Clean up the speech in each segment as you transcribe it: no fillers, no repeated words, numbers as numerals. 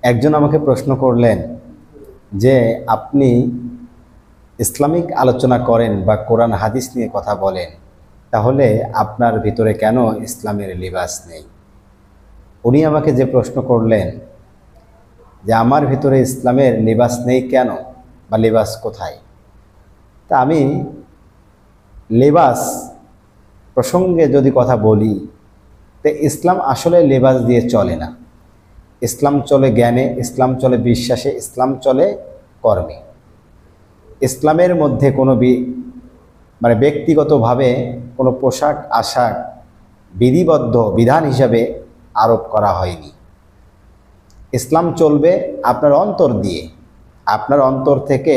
একজন আমাকে প্রশ্ন করলেন যে আপনি ইসলামিক আলোচনা করেন বা কোরআন হাদিস নিয়ে কথা বলেন, তাহলে আপনার ভিতরে কেন ইসলামের লিবাস নেই? উনি আমাকে যে প্রশ্ন করলেন যে আমার ভিতরে ইসলামের লিবাস নেই কেন, বা লিবাস কোথায়, তা আমি লিবাস প্রসঙ্গে যদি কথা বলি, তো ইসলাম আসলে লিবাস দিয়ে চলে না। ইসলাম চলে জ্ঞানে, ইসলাম চলে বিশ্বাসে, ইসলাম চলে কর্মে। ইসলামের মধ্যে কোনো ব্যক্তিগতভাবে কোনো পোশাক আশাক বিধিবদ্ধ বিধান হিসাবে আরোপ করা হয়নি। ইসলাম চলবে আপনার অন্তর দিয়ে, আপনার অন্তর থেকে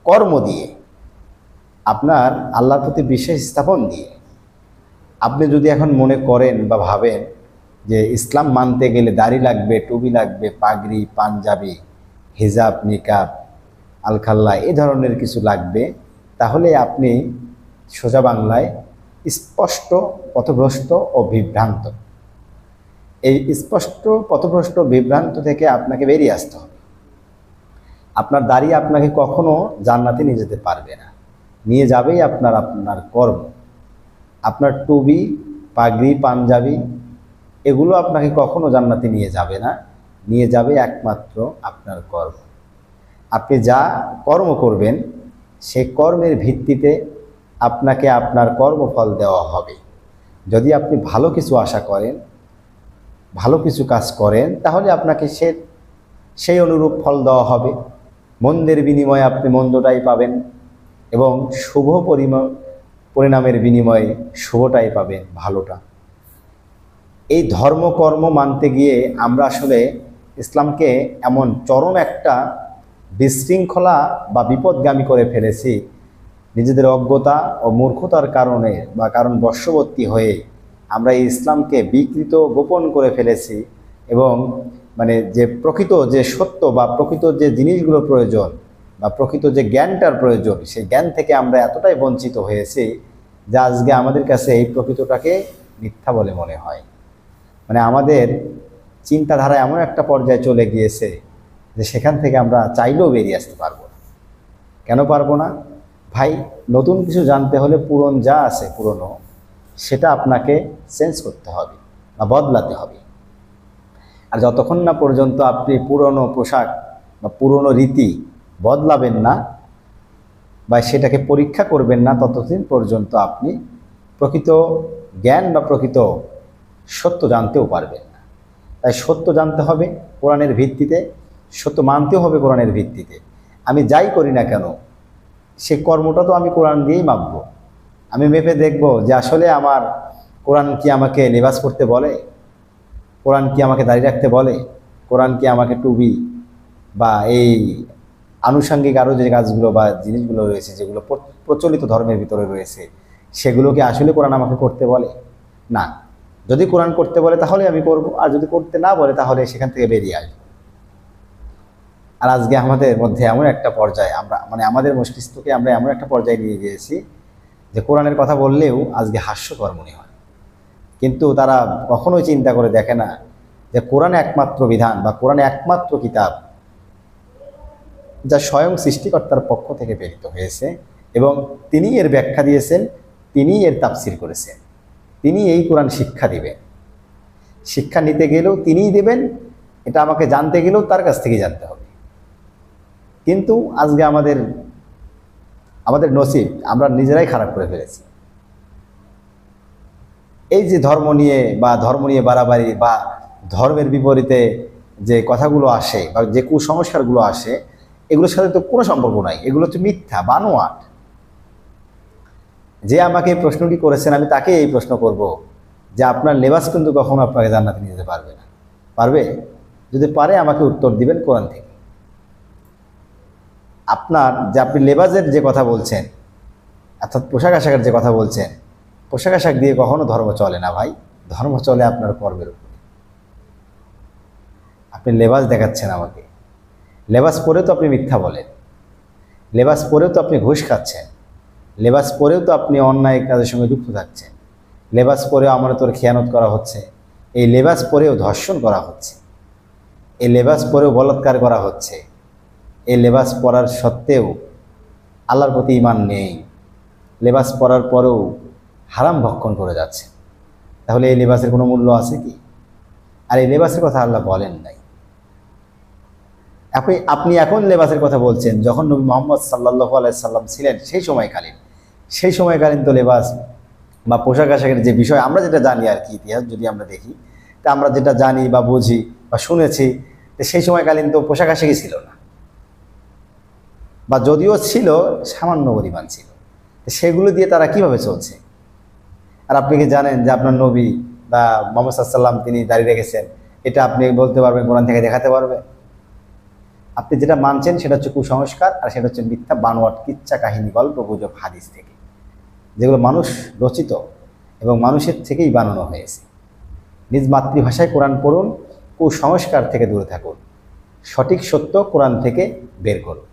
কর্ম দিয়ে, আপনার আল্লাহর প্রতি বিশ্বাস স্থাপন দিয়ে। আপনি যদি এখন মনে করেন বা ভাবেন যে ইসলাম মানতে গেলে দাড়ি লাগবে, টুপি লাগবে, পাগড়ি, পাঞ্জাবি, হিজাব, নিকাব, আলখাল্লা এই ধরনের কিছু লাগবে, তাহলে আপনি সোজা বাংলায় স্পষ্ট পথভ্রষ্ট ও বিভ্রান্ত। এই স্পষ্ট পথভ্রষ্ট বিভ্রান্ত থেকে আপনাকে বেরিয়ে আসতে হবে। আপনার দাড়ি আপনাকে কখনো জান্নাতে নিয়ে যেতে পারবে না, নিয়ে যাবেই আপনার কর্ম। আপনার টুপি, পাগড়ি, পাঞ্জাবি এগুলো আপনাকে কখনো জান্নাতে নিয়ে যাবে না, নিয়ে যাবে একমাত্র আপনার কর্ম। আপনি যা কর্ম করবেন সেই কর্মের ভিত্তিতে আপনাকে আপনার কর্মফল দেওয়া হবে। যদি আপনি ভালো কিছু আশা করেন, ভালো কিছু কাজ করেন, তাহলে আপনাকে সেই অনুরূপ ফল দেওয়া হবে। মন্দের বিনিময়ে আপনি মন্দটাই পাবেন, এবং শুভ পরিণামের বিনিময়ে শুভটাই পাবেন, ভালোটা। এই ধর্মকর্ম মানতে গিয়ে আমরা আসলে ইসলামকে এমন চরম একটা বিশৃঙ্খলা বা বিপদগামী করে ফেলেছি, নিজেদের অজ্ঞতা ও মূর্খতার কারণে বা বশবর্তী হয়ে আমরা এই ইসলামকে বিকৃত গোপন করে ফেলেছি। এবং যে প্রকৃত যে সত্য বা প্রকৃত যে জিনিসগুলো প্রয়োজন বা প্রকৃত যে জ্ঞানটার প্রয়োজন, সেই জ্ঞান থেকে আমরা এতটাই বঞ্চিত হয়েছি যে আজকে আমাদের কাছে এই প্রকৃতটাকে মিথ্যা বলে মনে হয়। আমাদের চিন্তাধারা এমন একটা পর্যায়ে চলে গিয়েছে যে সেখান থেকে আমরা চাইলেও বেরিয়ে আসতে পারবো না। কেন পারবো না? ভাই, নতুন কিছু জানতে হলে পুরনো যা আছে পুরনো, সেটা আপনাকে চেঞ্জ করতে হবে বা বদলাতে হবে। আর যতক্ষণ না পর্যন্ত আপনি পুরনো পোশাক বা পুরনো রীতি বদলাবেন না বা সেটাকে পরীক্ষা করবেন না, ততদিন পর্যন্ত আপনি প্রকৃত জ্ঞান বা প্রকৃত সত্য জানতেও পারবেন না। তাই সত্য জানতে হবে কোরআনের ভিত্তিতে, সত্য মানতেও হবে কোরআনের ভিত্তিতে। আমি যাই করি না কেন, সেই কর্মটা তো আমি কোরআন দিয়েই মাপব। আমি মেপে দেখব যে আসলে আমার কোরআন কি আমাকে লিবাস পড়তে বলে, কোরআন কি আমাকে দাঁড়িয়ে রাখতে বলে, কোরআন কি আমাকে টুপি বা এই আনুষঙ্গিক আরও যে কাজগুলো বা জিনিসগুলো রয়েছে যেগুলো প্রচলিত ধর্মের ভিতরে রয়েছে, সেগুলো কি আসলে কোরআন আমাকে করতে বলে? না। যদি কোরআন করতে বলে তাহলে আমি করব, আর যদি করতে না বলে তাহলে সেখান থেকে বেরিয়ে আসবো। আর আজকে আমাদের মধ্যে এমন একটা পর্যায়ে আমরা আমাদের মস্তিষ্ককে আমরা এমন একটা পর্যায়ে নিয়ে গিয়েছি যে কোরআনের কথা বললেও আজকে হাস্যকর মনে হয়। কিন্তু তারা কখনোই চিন্তা করে দেখে না যে কোরআন একমাত্র বিধান বা কোরআন একমাত্র কিতাব যা স্বয়ং সৃষ্টিকর্তার পক্ষ থেকে প্রেরিত হয়েছে, এবং তিনি এর ব্যাখ্যা দিয়েছেন, তিনি এর তাফসির করেছেন, তিনি এই কোরআন শিক্ষা দিবেন। শিক্ষা নিতে গেলেও তিনিই দেবেন, এটা আমাকে জানতে গেলেও তার কাছ থেকেই জানতে হবে। কিন্তু আজকে আমাদের নসিব আমরা নিজেরাই খারাপ করে ফেলেছি। এই যে ধর্ম নিয়ে বাড়াবাড়ি বা ধর্মের বিপরীতে যে কথাগুলো আসে বা যে কুসংস্কারগুলো আসে, এগুলোর সাথে তো কোনো সম্পর্ক নাই। এগুলো হচ্ছে মিথ্যা, বানোয়াট। যে আমাকে এই প্রশ্নটি করেছেন, আমি তাকে এই প্রশ্ন করব যে আপনার লেবাস কিন্তু কখনো আপনাকে জান্নাতে নিয়ে যেতে পারবে না। পারবে? যদি পারে আমাকে উত্তর দিবেন কোরআন থেকে। আপনি লেবাসের যে কথা বলছেন, অর্থাৎ পোশাক আশাকের যে কথা বলছেন, পোশাক আশাক দিয়ে কখনো ধর্ম চলে না ভাই। ধর্ম চলে আপনার কর্মের উপরে। আপনি লেবাস দেখাচ্ছেন আমাকে, লেবাস পরেও তো আপনি মিথ্যা বলেন, লেবাস পরেও তো আপনি ঘুষ খাচ্ছেন, লেবাস পরেও তো আপনি অন্যায় কাজের সঙ্গে যুক্ত থাকছেন, লেবাস পরেও আমানতের খেয়ানত করা হচ্ছে, এই লেবাস পরেও ধর্ষণ করা হচ্ছে। এই লেবাস পরেও বলাৎকার করা হচ্ছে, এই লেবাস পরার সত্ত্বেও আল্লাহর প্রতি ঈমান নেই, লেবাস পরার পরেও হারাম ভক্ষণ করে যাচ্ছে, তাহলে এই লেবাসের কোনো মূল্য আছে কি? আর এই লেবাসের কথা আল্লাহ বলেন নাই। আপনি এখন লেবাসের কথা বলছেন, যখন নবী মুহাম্মদ সাল্লাল্লাহু আলাইহি সাল্লাম ছিলেন সেই সময়কালীন তো লেবাস বা পোশাক আশাকের যে বিষয় আমরা যেটা জানি আর কি, ইতিহাস যদি আমরা দেখি, তা আমরা যেটা জানি বা বুঝি বা শুনেছি, সেই সময়কালীন তো পোশাক আশাকই ছিল না, বা যদিও ছিল সামান্য পরিমাণ ছিল, সেগুলো দিয়ে তারা কিভাবে চলছে? আর আপনি কি জানেন যে আপনার নবী বা মুহাম্মদ সাল্লাল্লাহু আলাইহি সাল্লাম তিনি দাঁড়িয়ে রেখেছেন? এটা আপনি বলতে পারবেন, কোরআন থেকে দেখাতে পারবেন? আপনি যেটা মানছেন সেটা হচ্ছে কুসংস্কার, আর সেটা হচ্ছে মিথ্যা বানোয়াট কিচ্ছা কাহিনী গল্প গুজব হাদিস থেকে, যেগুলো মানুষ রচিত এবং মানুষের থেকেই বানানো হয়েছে। নিজ মাতৃভাষায় কোরআন পড়ুন, কুসংস্কার থেকে দূরে থাকুন, সঠিক সত্য কোরআন থেকে বের করুন।